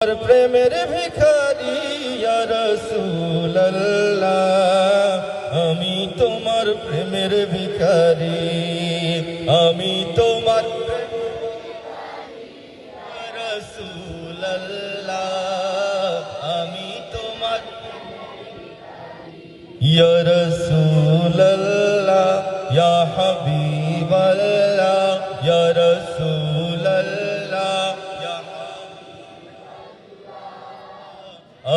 প্রেমের ভিখারি ইয়া রাসূলুল্লাহ, আমি তোমার প্রেমের ভিখারি, আমি তোমার ইয়া রাসূলুল্লাহ, আমি তোমার ইয়া রাসূলুল্লাহ, ইয়া হাবিবাল্লাহ, ইয়া রাসূলুল্লাহ,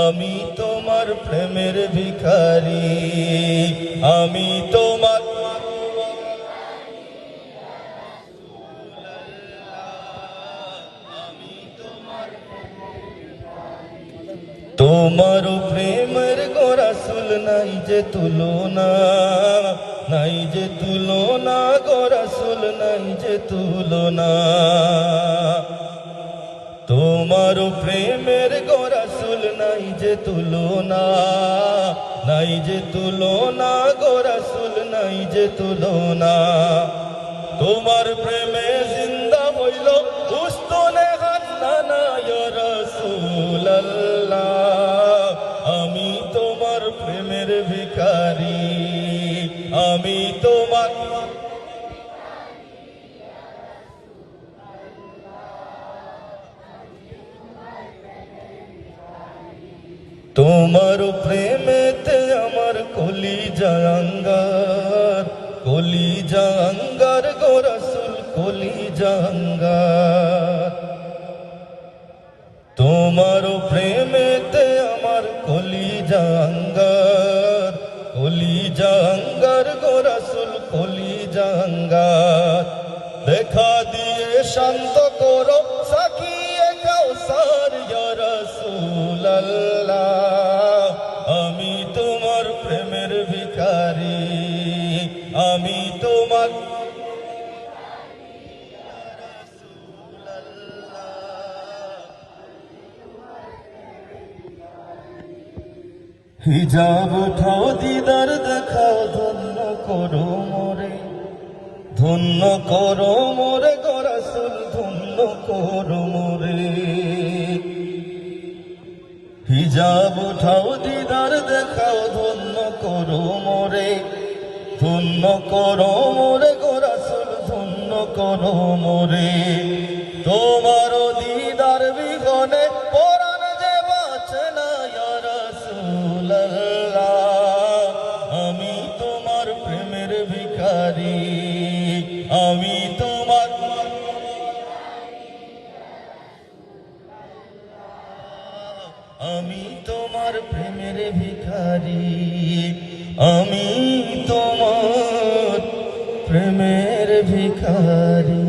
আমি তোমার প্রেমের ভিখারি, আমি তোমার তোমার প্রেমের গো রাসূল নাই যে তুলনা, নাই যে তুলনা গো রাসূল নাই যে তুলনা, তোমার প্রেমের গো রাসূল নাই যে তুলনা, নাই যে তুলনা গো রাসূল নাই যে তুলনা, তোমার প্রেমে জিন্দা হইল উস্তনে হান্নানা ইয়া রাসূলুল্লাহ, আমি তোমার প্রেমের ভিখারি, আমি তোমার তোমার প্রেমেতে আমার কলিজা আঙ্গার, কলিজা আঙ্গার গো রাসূল কলিজা আঙ্গার, তোমার প্রেমেতে আমার কলিজা আঙ্গার, কলিজা আঙ্গার গো রাসূল কলিজা আঙ্গার, দেখা দিয়ে শান্ত করো সাকিয়ে কাউসার ইয়া রাসূলুল্লাহ, আমি তোমার প্রেমের ভিখারি, আমি তোমার হিজাব উঠাও দিদার দেখাও, ধন্য করো মোরে, ধন্য করো মোরে গো রাসূল ধন্য করো মোরে, হিজাব উঠাও দিদার দেখাও, ধন্য করো মোরে, ধন্য করো মোরে গো রাসূল ধন্য করো মোরে, তোমার দিদার বিঘনে পরাণ যে বাঁচে না ইয়া রাসূলুল্লাহ, আমি তোমার প্রেমের ভিখারি, আমি তোমার আমি তোমার প্রেমের ভিখারি, আমি তোমার প্রেমের ভিখারি।